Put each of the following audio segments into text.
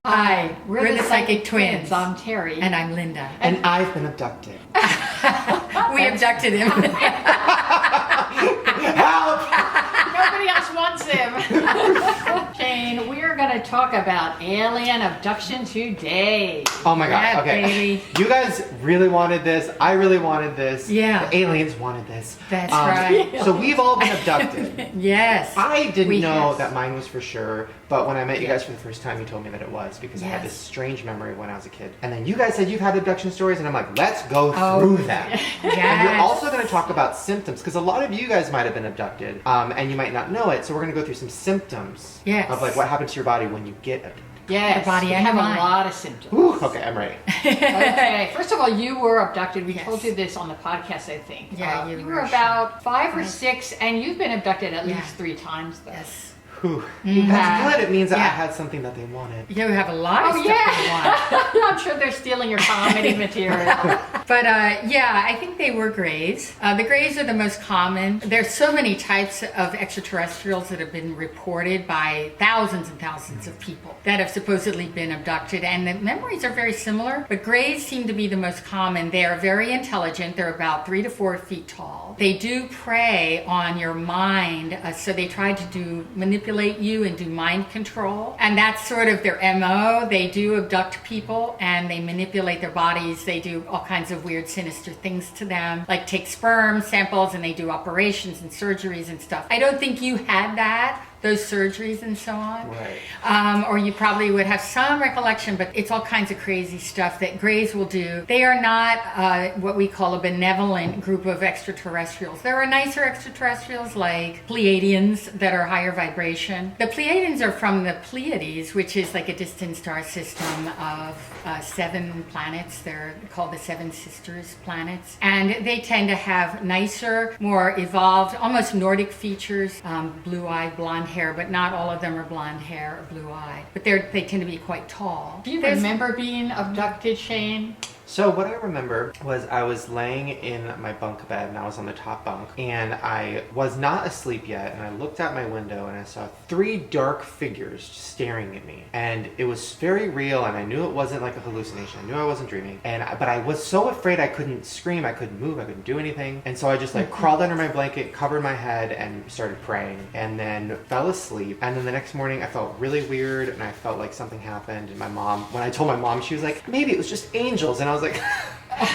We're the Psychic Twins. I'm Terry. And I'm Linda. And I've been abducted. We abducted him. Help! Nobody else wants him. Shane, we are going to talk about alien abduction today. Oh my god, Yeah, okay. baby. You guys really wanted this. I really wanted this. Yeah. The aliens wanted this. That's right. So we've all been abducted. Yes. I didn't We know have. that mine was for sure, but when I met you guys for the first time, you told me that it was because I had Yes. this strange memory when I was a kid. And then you guys said you've had abduction stories, and I'm like, let's go Oh, through them. And you're Yes. also going to talk about symptoms because a lot of you guys might have been abducted, and you might not know it. So we're going to go through some symptoms Yes. of like what happens to your body when you get abducted. Yes, The body we and have mind. a lot of symptoms. Whew, okay, I'm ready. Okay, first of all, you were abducted. We Yes. told you this on the podcast, I think. Yeah, you you were were about 5 or 6, and you've been abducted at Yeah. least 3 times, though. Whew. have- That's good. It means that I Yeah. had something that they wanted. You have a lot of Oh, stuff you want. yeah. I'm sure they're stealing your comedy material. But yeah, I think they were grays. The grays are the most common. There's so many types of extraterrestrials that have been reported by thousands and thousands of people that have supposedly been abducted, and the memories are very similar. But grays seem to be the most common. They are very intelligent. They're about 3 to 4 feet tall. They do prey on your mind, so they try to manipulate you and do mind control, and that's sort of their MO. They do abduct people and they manipulate their bodies. They do all kinds of weird, sinister things to them, like take sperm samples, and they do operations and surgeries and stuff. I don't think you had those surgeries and so on. Right. Or you probably would have some recollection, but it's all kinds of crazy stuff that grays will do. They are not what we call a benevolent group of extraterrestrials. There are nicer extraterrestrials like Pleiadians that are higher vibration. The Pleiadians are from the Pleiades, which is like a distant star system of 7 planets. They're called the 7 Sisters planets. And they tend to have nicer, more evolved, almost Nordic features, blue-eyed, blonde hair, but not all of them are blonde hair or blue-eyed. But they tend to be quite tall. Do you remember being abducted, Shane? So what I remember was I was laying in my bunk bed and I was on the top bunk and I was not asleep yet, and I looked out my window and I saw 3 dark figures staring at me, and it was very real, and I knew it wasn't like a hallucination. I knew I wasn't dreaming, but I was so afraid I couldn't scream, I couldn't move, I couldn't do anything, and so I just like crawled under my blanket, covered my head, and started praying, and then fell asleep. And then the next morning I felt really weird and I felt like something happened, and when I told my mom, she was like, maybe it was just angels, and I was like,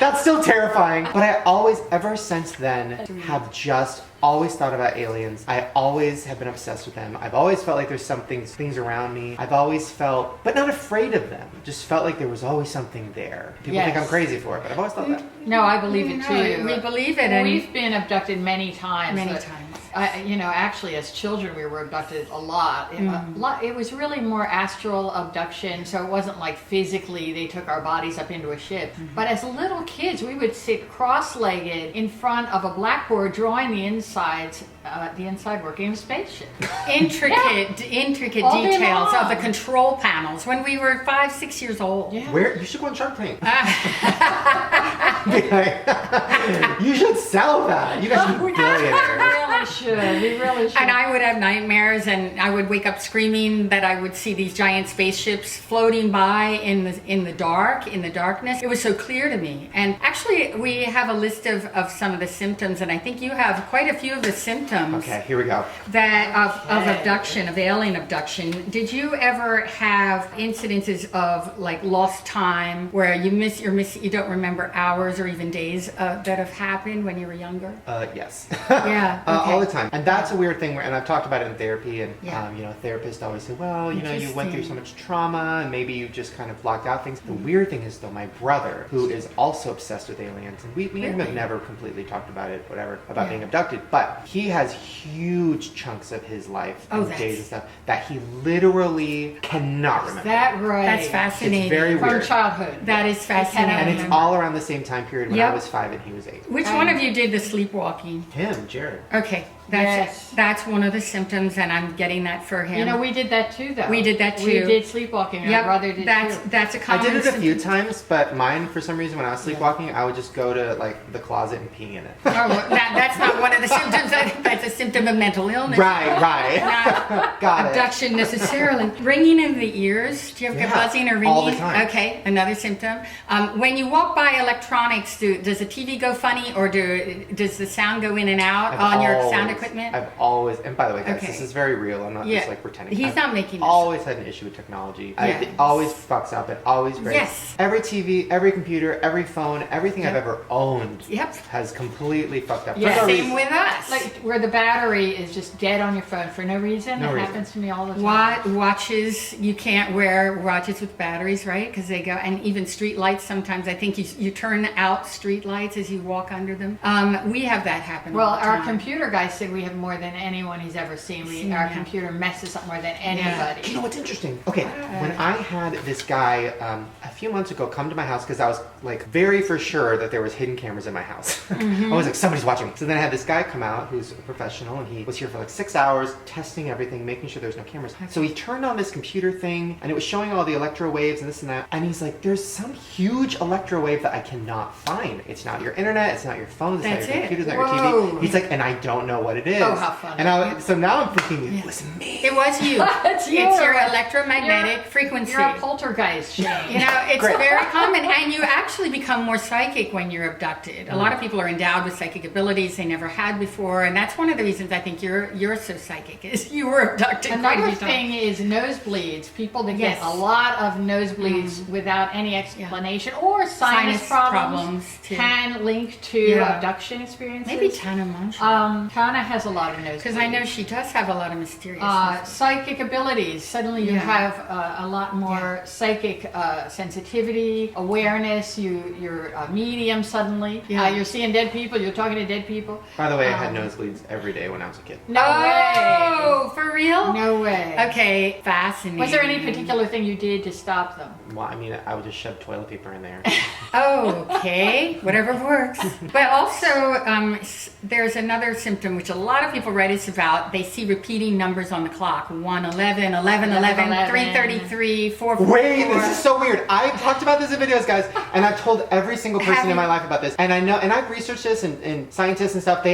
that's still terrifying. But I always, ever since then, have just always thought about aliens. I always have been obsessed with them. I've always felt like there's things around me. I've always felt, but not afraid of them. Just felt like there was always something there. People think I'm crazy for it, but I've always thought that. No, I believe it too. We believe it. And We've been abducted many times. Many but times. Actually, as children, we were abducted a lot. It was really more astral abduction, so it wasn't like physically they took our bodies up into a ship. But as little kids, we would sit cross-legged in front of a blackboard drawing the inside working of a spaceship. Intricate All day details of long. the control panels when we were 5, 6 years old. Yeah. Where you should go on Shark Tank. You should sell that. You guys should be billionaires. We really should. And I would have nightmares, and I would wake up screaming that I would see these giant spaceships floating by in the darkness. It was so clear to me. And actually, we have a list of some of the symptoms, and I think you have quite a few of the symptoms Okay, here we go. that of abduction, of alien abduction. Did you ever have incidences of like lost time where you don't remember hours or even days that have happened when you were younger? Yes. Yeah, okay. All the time. And that's a weird thing, and I've talked about it in therapy, and Yeah. therapists always say, well, you went through so much trauma, and maybe you just kind of blocked out things. The weird thing is, though, my brother, who is also obsessed with aliens, and we have never completely talked about it, about being abducted, but he has huge chunks of his life and days and stuff that he literally cannot remember. Is that right? That's fascinating. It's very From weird. childhood. That is fascinating. And it's all around the same time period when Yep. I was 5 and he was 8. Which one of you did the sleepwalking? Him, Jared. Okay. That's one of the symptoms, and I'm getting that for him. You know, we did that too, though. We did that too. We did sleepwalking. Yep, My brother did too. That's a I common did it a symptom. few times, but mine, for some reason, when I was sleepwalking, I would just go to like the closet and pee in it. Oh, well, that's not one of the symptoms. I think that's a symptom of mental illness. Right. Not Got it. abduction necessarily. Ringing in the ears. Do you ever get buzzing or ringing? All the time. Okay, another symptom. When you walk by electronics, does the TV go funny, or does the sound go in and out on your sound equipment? I've always, and by the way, guys, Okay. this is very real. I'm not Yeah. just like pretending. He's I've not making this always had an issue with technology. Yeah. It always fucks up. It always breaks. Yes. Every TV, every computer, every phone, everything I've Yep. ever owned Yep. has completely fucked up. Yeah. For no Same reason. with us. Like where the battery is just dead on your phone for no reason. No It reason. happens to me all the time. Watches, you can't wear watches with batteries, right? Because they go, and even street lights sometimes. I think you turn out street lights as you walk under them. We have that happen. Well, all the our time. computer guy said we have more than anyone he's ever seen. Our Yeah. computer messes up more than anybody. You know what's interesting? Okay, when I had this guy a few months ago come to my house because I was like very for sure that there was hidden cameras in my house. I was like, somebody's watching me. So then I had this guy come out who's a professional, and he was here for like 6 hours testing everything, making sure there's no cameras. So he turned on this computer thing, and it was showing all the electro waves and this and that. And he's like, there's some huge electro wave that I cannot find. It's not your internet, it's not your phone, it's That's not your it. computer, it's not your Whoa. TV. He's like, and I don't know what it is. Oh, how funny. And so now I'm thinking, it was me. It was you. It's you. It's your electromagnetic frequency. You're a poltergeist, Shane. You know, it's Great. very common, and you actually become more psychic when you're abducted. A lot of people are endowed with psychic abilities they never had before, and that's one of the reasons I think you're so psychic is you were abducted. quite a Another few times. thing is nosebleeds. People that Yes. get a lot of nosebleeds without any explanation, or sinus problems too. can link to Yeah. abduction experiences. Maybe Tana Munch. Tana has a lot of nosebleeds. Because I know she does have a lot of mysterious. Psychic abilities. Suddenly you Yeah. have a lot more psychic sensitivity, awareness. You're a medium suddenly. Yeah. You're seeing dead people. You're talking to dead people. By the way, I had nosebleeds every day when I was a kid. No Oh, for real? way. No way. Okay, fascinating. Was there any particular thing you did to stop them? Well, I mean, I would just shove toilet paper in there. Oh, okay, whatever works. But also, there's another symptom which a lot of people write us about. They see repeating numbers on the clock: 1, 11, 11, 11, 3:33, 4. Wait, this is so weird. I talked about this in videos, guys, and I've told every single person Have in my you? life about this. And I know, and I've researched this, and scientists and stuff. They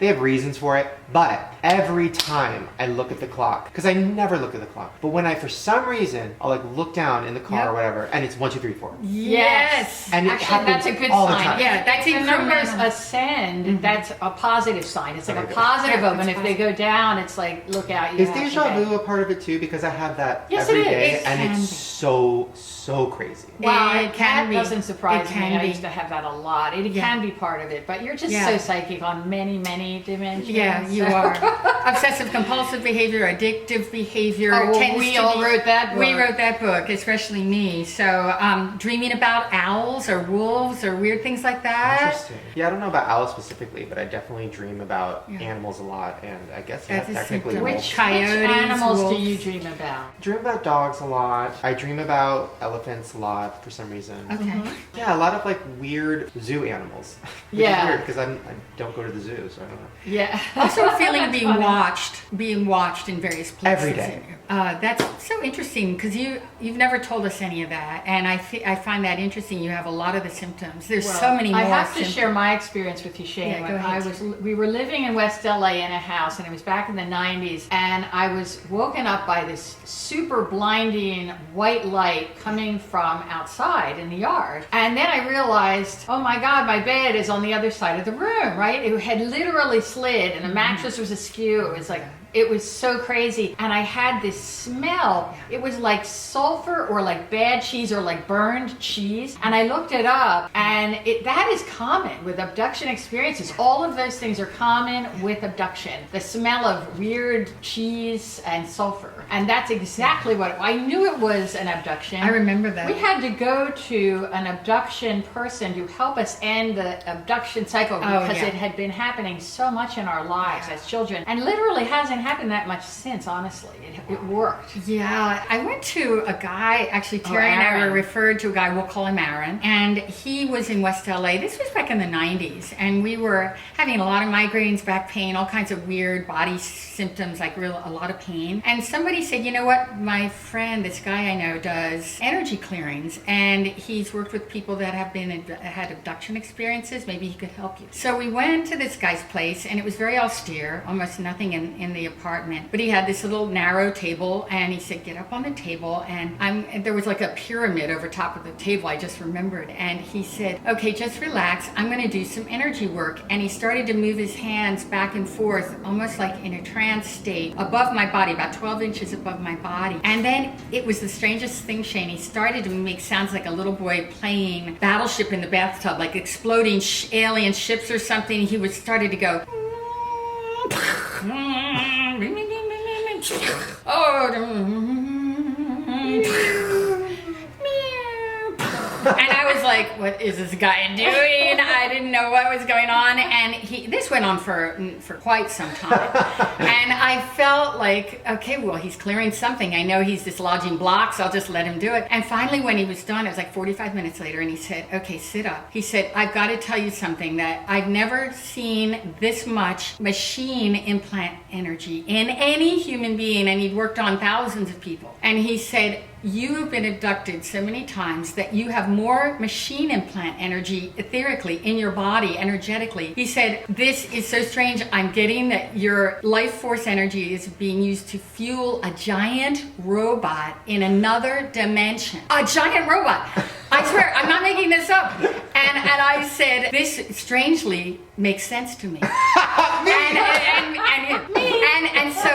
have reasons for it. But every time I look at the clock, because I never look at the clock, but when I, for some reason, I'll like look down in the car Yep. or whatever, and it's 1, 2, 3, 4. Yes. And it Actually, happens that's a good all the sign. time. Yeah, that's If the numbers incremental. ascend, that's a positive sign. It's like a Okay. positive Yeah, omen. it's If they go down, it's like, look out. You Is have deja today. vu a part of it too? Because I have that Yes, every it is. day, It and can it's be. so crazy. Well, It can that be. doesn't surprise It can me. I be. used to have that a lot. It Yeah. can be part of it, but you're just Yeah. so psychic on many, many dimensions. Yeah, you So- are. Obsessive compulsive behavior, addictive behavior. Oh, well, tends we to all be- wrote that book. We wrote that book, especially me. So, dreaming about owls or wolves or weird things like that. Interesting. Yeah, I don't know about owls specifically, but I definitely dream about Yeah. animals a lot, and I guess That's yeah, a technically symptom. wolves. Which Coyotes, animals do wolves. you dream about? Dream about dogs a lot. I dream about elephants a lot for some reason. Okay. Yeah, a lot of like weird zoo animals. Which Yeah. is weird because I don't go to the zoo, so I don't know. Yeah. Also, a feeling of being Funny. watched in various places. Every day. That's so interesting because you've never told us any of that, and I find that interesting. You have a lot of the symptoms. There's Well, so many more. I have to symptoms. share my experience with you, Shane. Yeah, go When ahead. we were living in West LA in a house, and it was back in the 90s, and I was woken up by this super blinding white light coming from outside in the yard. And then I realized, oh my God, my bed is on the other side of the room, right? It had literally slid, and the mattress was askew. It was like, it was so crazy. And I had this smell. It was like sulfur or like bad cheese or like burned cheese. And I looked it up, and that is common with abduction experiences. All of those things are common with abduction. The smell of weird cheese and sulfur. And that's exactly what I knew it was an abduction. I remember that. We had to go to an abduction person to help us end the abduction cycle because yeah. it had been happening so much in our lives as children, and literally had hasn't happened that much since, honestly. It worked. Yeah, I went to a guy, actually Terry and I were referred to a guy, we'll call him Aaron, and he was in West LA. This was back in the 90s, and we were having a lot of migraines, back pain, all kinds of weird body symptoms, like a lot of pain. And somebody said, you know what, my friend, this guy I know, does energy clearings, and he's worked with people that have had abduction experiences. Maybe he could help you. So we went to this guy's place, and it was very austere, almost nothing in the apartment. But he had this little narrow table, and he said, get up on the table. And there was like a pyramid over top of the table, I just remembered. And he said, okay, just relax. I'm going to do some energy work. And he started to move his hands back and forth, almost like in a trance state, above my body, about 12 inches above my body. And then it was the strangest thing, Shane. He started to make sounds like a little boy playing Battleship in the bathtub, like exploding alien ships or something. He was started to go. And I was like, what is this guy doing? I didn't know what was going on. And this went on for quite some time. And I felt like, okay, well, he's clearing something. I know he's dislodging blocks. I'll just let him do it. And finally, when he was done, it was like 45 minutes later, and he said, okay, sit up. He said, I've got to tell you something, that I've never seen this much machine implant energy in any human being. And he'd worked on thousands of people. And he said, you have been abducted so many times that you have more machine implant energy etherically in your body, energetically. He said, this is so strange. I'm getting that your life force energy is being used to fuel a giant robot in another dimension. A giant robot. I swear, I'm not making this up. And I said, this strangely makes sense to me. And so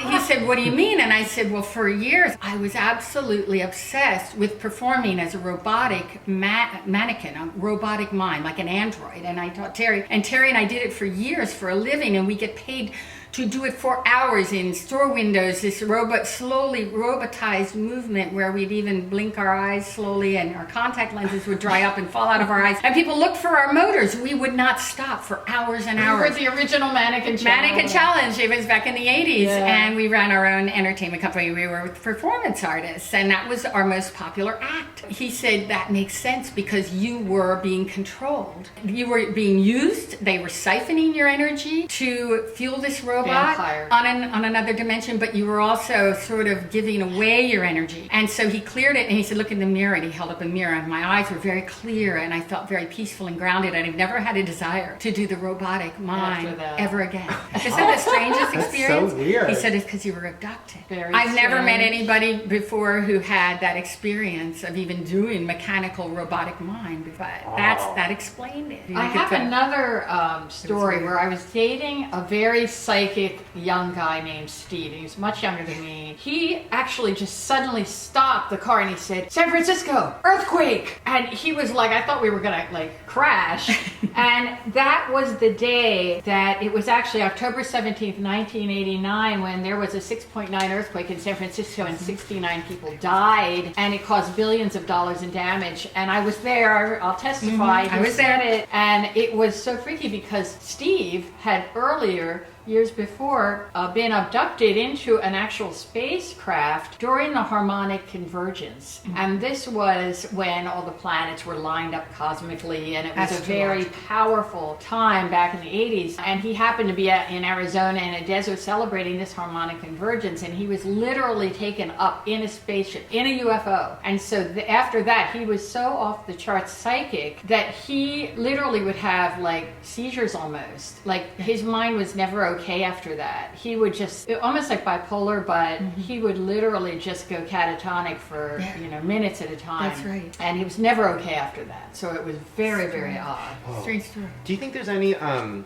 he said, what do you mean? And I said, well, for years, I was absolutely obsessed with performing as a robotic mannequin, a robotic mime, like an android. And I taught Terry, and I did it for years for a living, and we get paid to do it for hours in store windows, this slowly robotized movement where we'd even blink our eyes slowly and our contact lenses would dry up and fall out of our eyes. And people looked for our motors. We would not stop for hours and hours. We were the original Mannequin Challenge. Mannequin Challenge. It was back in the 80s. Yeah. And we ran our own entertainment company. We were performance artists. And that was our most popular act. He said, that makes sense because you were being controlled. You were being used. They were siphoning your energy to fuel this robot on another dimension, but you were also sort of giving away your energy. And so he cleared it, and he said, look in the mirror, and he held up a mirror, and my eyes were very clear, and I felt very peaceful and grounded, and I've never had a desire to do the robotic mime ever again. Isn't that the strangest experience? So weird. He said it's because you were abducted. I've never met anybody before who had that experience of even doing mechanical robotic mime, but that explained it. I have another story where I was dating a very psychic young guy named Steve, and he was much younger than me. He actually just suddenly stopped the car and he said, San Francisco, earthquake! And he was like, I thought we were gonna crash. And that was the day that it was actually October 17th, 1989, when there was a 6.9 earthquake in San Francisco and 69 people died, and it caused billions of dollars in damage. And I was there, I'll testify. I was there. And it was so freaky because Steve had earlier, years before, been abducted into an actual spacecraft during the harmonic convergence. And this was when all the planets were lined up cosmically, and it was a very powerful time back in the 80s. And he happened to be in Arizona in a desert celebrating this harmonic convergence, and he was literally taken up in a spaceship, in a UFO. And so after that, he was so off the charts psychic that he literally would have seizures almost. His mind was never okay after that. He would just, almost like bipolar, but he would literally just go catatonic for minutes at a time. That's right. And he was never okay after that. So it was very, very odd. Oh. Strange story. Do you think there's any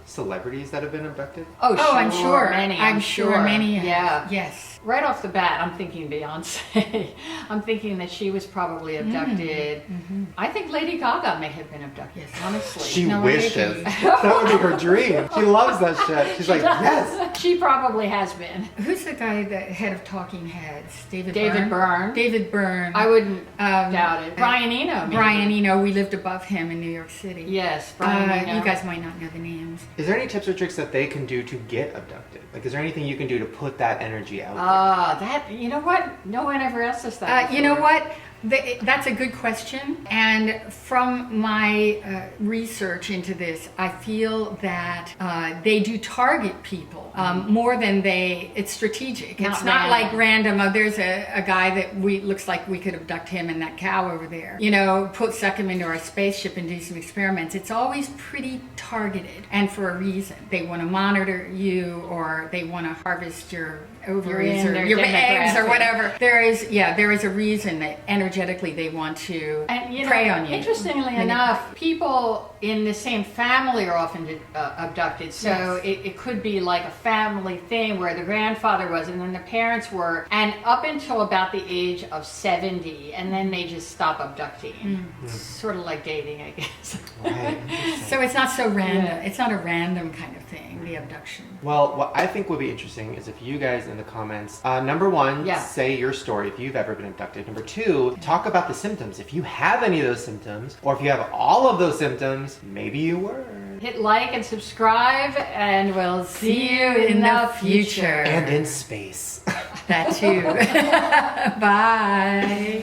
celebrities that have been abducted? Oh, I'm sure. Many. I'm sure many. Yeah. Yes. right off the bat, I'm thinking Beyonce. I'm thinking that she was probably abducted. I think Lady Gaga may have been abducted, honestly. She No, wishes. That would be her dream. She loves that shit. She's like, yes. She probably has been. Who's the guy, the head of Talking Heads? David Byrne. David Byrne. I wouldn't doubt it. Brian Eno, maybe. Brian Eno, we lived above him in New York City. Yes, Brian Eno. You guys might not know the names. Is there any tips or tricks that they can do to get abducted? Like, is there anything you can do to put that energy out That, you know what? No one ever asked us that. You know what? That's a good question. And from my research into this, I feel that they do target people more than it's strategic. Not It's not random. like random. Oh, there's a guy that looks like we could abduct him and that cow over there. You know, suck him into our spaceship and do some experiments. It's always pretty targeted and for a reason. They want to monitor you, or they want to harvest your ovaries in or their your eggs or demographic. whatever. There is a reason that energetically they want to prey on you. Interestingly enough, people in the same family are often abducted. So it could be like a family thing where the grandfather was and then the parents were, and up until about the age of 70, and then they just stop abducting. It's sort of like dating, I guess. Right. So it's not so random. Yeah. It's not a random kind of thing, the abduction. Well, what I think would be interesting is if you guys in the comments, number one, Yeah. say your story if you've ever been abducted. Number two, talk about the symptoms. If you have any of those symptoms, or if you have all of those symptoms, maybe you were. Hit like and subscribe, and we'll see you in the future. And in space. That too. Bye.